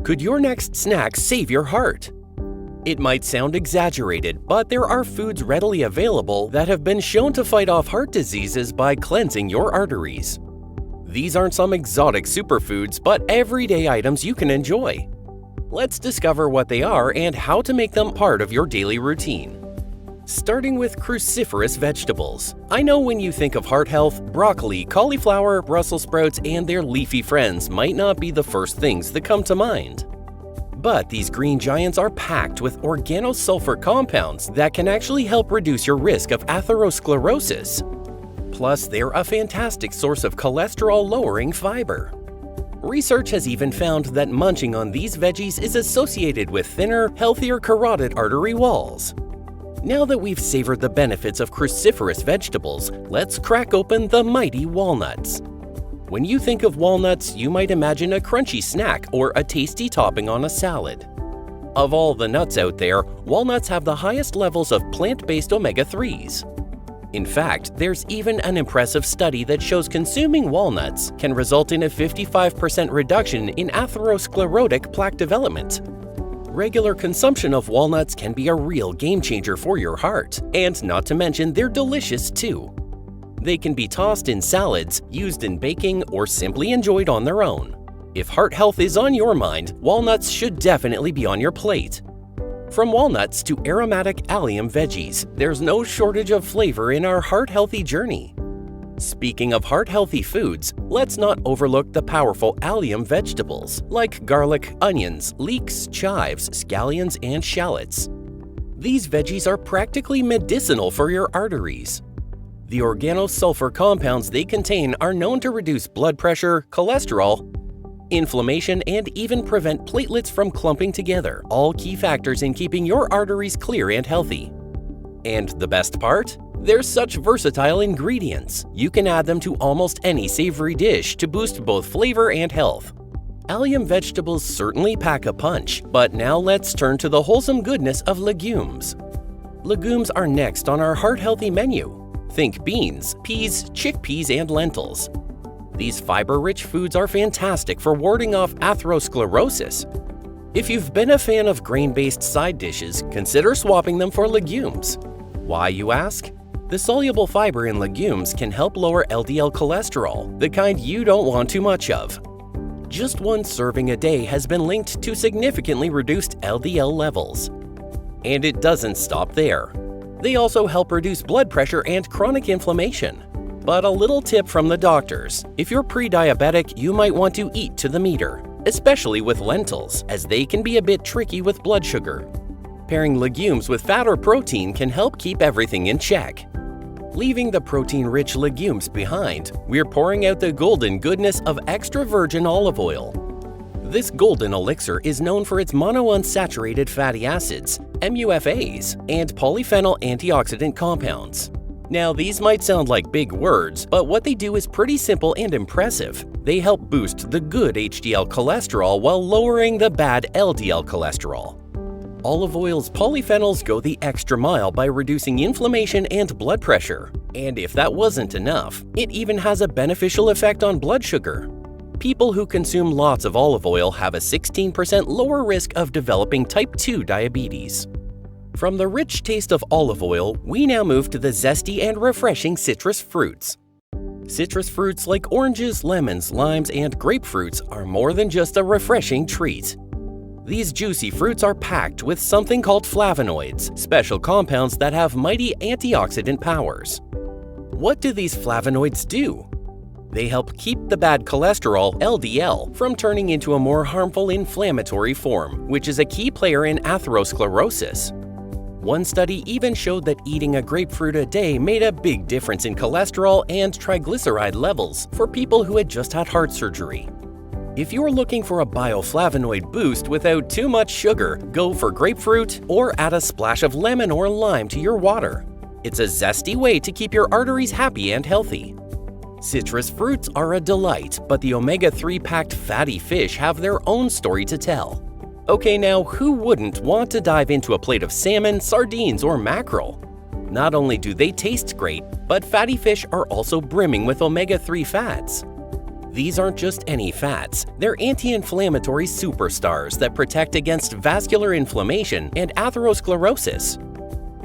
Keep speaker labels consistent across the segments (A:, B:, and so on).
A: Could your next snack save your heart? It might sound exaggerated, but there are foods readily available that have been shown to fight off heart diseases by cleansing your arteries. These aren't some exotic superfoods, but everyday items you can enjoy. Let's discover what they are and how to make them part of your daily routine. Starting with cruciferous vegetables. I know when you think of heart health, broccoli, cauliflower, Brussels sprouts, and their leafy friends might not be the first things that come to mind. But these green giants are packed with organosulfur compounds that can actually help reduce your risk of atherosclerosis. Plus, they're a fantastic source of cholesterol-lowering fiber. Research has even found that munching on these veggies is associated with thinner, healthier carotid artery walls. Now that we've savored the benefits of cruciferous vegetables, let's crack open the mighty walnuts. When you think of walnuts, you might imagine a crunchy snack or a tasty topping on a salad. Of all the nuts out there, walnuts have the highest levels of plant-based omega-3s. In fact, there's even an impressive study that shows consuming walnuts can result in a 55% reduction in atherosclerotic plaque development. Regular consumption of walnuts can be a real game-changer for your heart, and not to mention they're delicious too. They can be tossed in salads, used in baking, or simply enjoyed on their own. If heart health is on your mind, walnuts should definitely be on your plate. From walnuts to aromatic allium veggies, there's no shortage of flavor in our heart-healthy journey. Speaking of heart-healthy foods, let's not overlook the powerful allium vegetables like garlic, onions, leeks, chives, scallions, and shallots. These veggies are practically medicinal for your arteries. The organosulfur compounds they contain are known to reduce blood pressure, cholesterol, inflammation, and even prevent platelets from clumping together, all key factors in keeping your arteries clear and healthy. And the best part? They're such versatile ingredients. You can add them to almost any savory dish to boost both flavor and health. Allium vegetables certainly pack a punch, but now let's turn to the wholesome goodness of legumes. Legumes are next on our heart-healthy menu. Think beans, peas, chickpeas, and lentils. These fiber-rich foods are fantastic for warding off atherosclerosis. If you've been a fan of grain-based side dishes, consider swapping them for legumes. Why, you ask? The soluble fiber in legumes can help lower LDL cholesterol, the kind you don't want too much of. Just one serving a day has been linked to significantly reduced LDL levels. And it doesn't stop there. They also help reduce blood pressure and chronic inflammation. But a little tip from the doctors: if you're pre-diabetic, you might want to eat to the meter, especially with lentils, as they can be a bit tricky with blood sugar. Pairing legumes with fat or protein can help keep everything in check. Leaving the protein-rich legumes behind, we're pouring out the golden goodness of extra virgin olive oil. This golden elixir is known for its monounsaturated fatty acids, MUFAs, and polyphenol antioxidant compounds. Now, these might sound like big words, but what they do is pretty simple and impressive. They help boost the good HDL cholesterol while lowering the bad LDL cholesterol. Olive oil's polyphenols go the extra mile by reducing inflammation and blood pressure. And if that wasn't enough, it even has a beneficial effect on blood sugar. People who consume lots of olive oil have a 16% lower risk of developing type 2 diabetes. From the rich taste of olive oil, we now move to the zesty and refreshing citrus fruits. Citrus fruits like oranges, lemons, limes, and grapefruits are more than just a refreshing treat. These juicy fruits are packed with something called flavonoids, special compounds that have mighty antioxidant powers. What do these flavonoids do? They help keep the bad cholesterol, LDL, from turning into a more harmful inflammatory form, which is a key player in atherosclerosis. One study even showed that eating a grapefruit a day made a big difference in cholesterol and triglyceride levels for people who had just had heart surgery. If you're looking for a bioflavonoid boost without too much sugar, go for grapefruit or add a splash of lemon or lime to your water. It's a zesty way to keep your arteries happy and healthy. Citrus fruits are a delight, but the omega-3 packed fatty fish have their own story to tell. Okay, now who wouldn't want to dive into a plate of salmon, sardines, or mackerel? Not only do they taste great, but fatty fish are also brimming with omega-3 fats. These aren't just any fats, they're anti-inflammatory superstars that protect against vascular inflammation and atherosclerosis.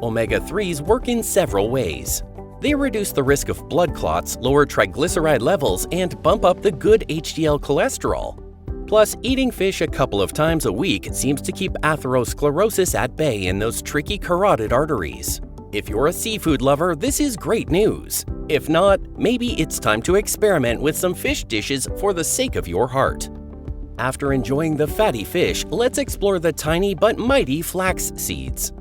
A: Omega-3s work in several ways. They reduce the risk of blood clots, lower triglyceride levels, and bump up the good HDL cholesterol. Plus, eating fish a couple of times a week seems to keep atherosclerosis at bay in those tricky carotid arteries. If you're a seafood lover, this is great news. If not, maybe it's time to experiment with some fish dishes for the sake of your heart. After enjoying the fatty fish, let's explore the tiny but mighty flax seeds.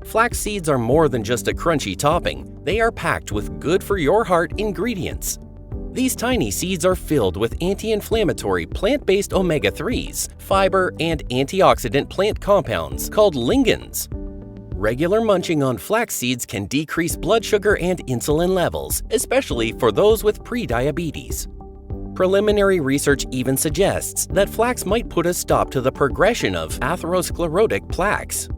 A: Flax seeds are more than just a crunchy topping. They are packed with good-for-your-heart ingredients. These tiny seeds are filled with anti-inflammatory plant-based omega-3s, fiber, and antioxidant plant compounds called lignans. Regular munching on flax seeds can decrease blood sugar and insulin levels, especially for those with prediabetes. Preliminary research even suggests that flax might put a stop to the progression of atherosclerotic plaques.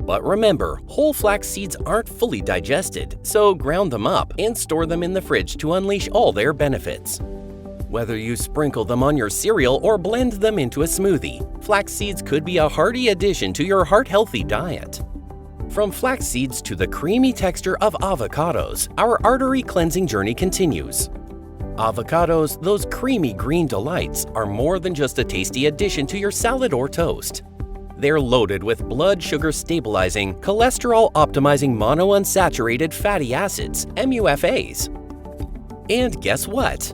A: But remember, whole flax seeds aren't fully digested, so ground them up and store them in the fridge to unleash all their benefits. Whether you sprinkle them on your cereal or blend them into a smoothie, flax seeds could be a hearty addition to your heart-healthy diet. From flax seeds to the creamy texture of avocados, our artery cleansing journey continues. Avocados, those creamy green delights, are more than just a tasty addition to your salad or toast. They're loaded with blood sugar stabilizing, cholesterol optimizing monounsaturated fatty acids, MUFAs. And guess what?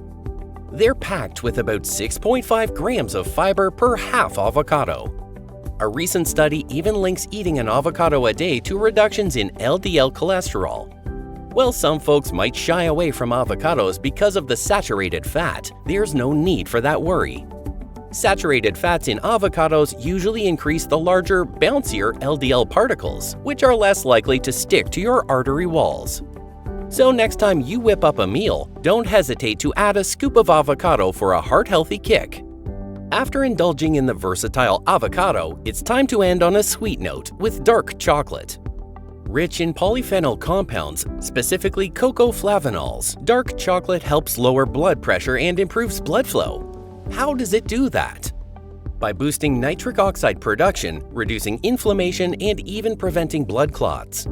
A: They're packed with about 6.5 grams of fiber per half avocado. A recent study even links eating an avocado a day to reductions in LDL cholesterol. While some folks might shy away from avocados because of the saturated fat, there's no need for that worry. Saturated fats in avocados usually increase the larger, bouncier LDL particles, which are less likely to stick to your artery walls. So next time you whip up a meal, don't hesitate to add a scoop of avocado for a heart-healthy kick. After indulging in the versatile avocado, it's time to end on a sweet note with dark chocolate. Rich in polyphenol compounds, specifically cocoa flavanols, dark chocolate helps lower blood pressure and improves blood flow. How does it do that? By boosting nitric oxide production, reducing inflammation, and even preventing blood clots.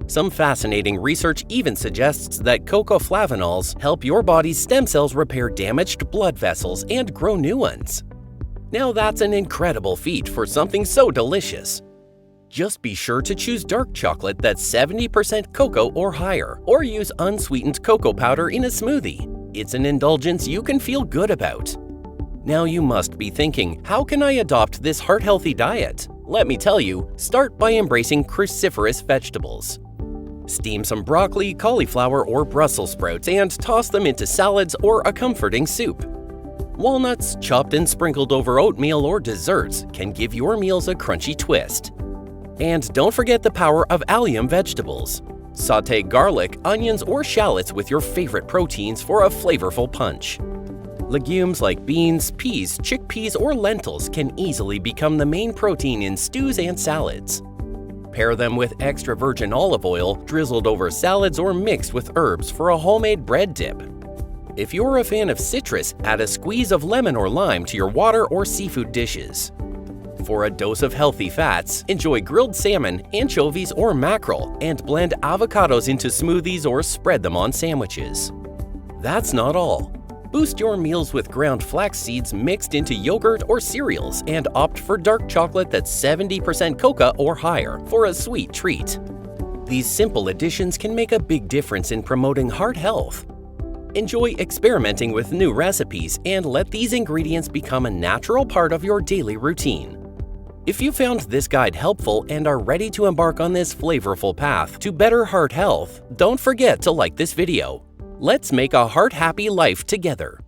A: Some fascinating research even suggests that cocoa flavanols help your body's stem cells repair damaged blood vessels and grow new ones. Now that's an incredible feat for something so delicious. Just be sure to choose dark chocolate that's 70% cocoa or higher, or use unsweetened cocoa powder in a smoothie. It's an indulgence you can feel good about. Now you must be thinking, how can I adopt this heart-healthy diet? Let me tell you, start by embracing cruciferous vegetables. Steam some broccoli, cauliflower, or Brussels sprouts and toss them into salads or a comforting soup. Walnuts, chopped and sprinkled over oatmeal or desserts, can give your meals a crunchy twist. And don't forget the power of alum vegetables. Sauté garlic, onions, or shallots with your favorite proteins for a flavorful punch. Legumes like beans, peas, chickpeas, or lentils can easily become the main protein in stews and salads. Pair them with extra virgin olive oil drizzled over salads or mixed with herbs for a homemade bread dip. If you're a fan of citrus, add a squeeze of lemon or lime to your water or seafood dishes. For a dose of healthy fats, enjoy grilled salmon, anchovies, or mackerel, and blend avocados into smoothies or spread them on sandwiches. That's not all. Boost your meals with ground flax seeds mixed into yogurt or cereals and opt for dark chocolate that's 70% cocoa or higher for a sweet treat. These simple additions can make a big difference in promoting heart health. Enjoy experimenting with new recipes and let these ingredients become a natural part of your daily routine. If you found this guide helpful and are ready to embark on this flavorful path to better heart health, don't forget to like this video. Let's make a heart-happy life together.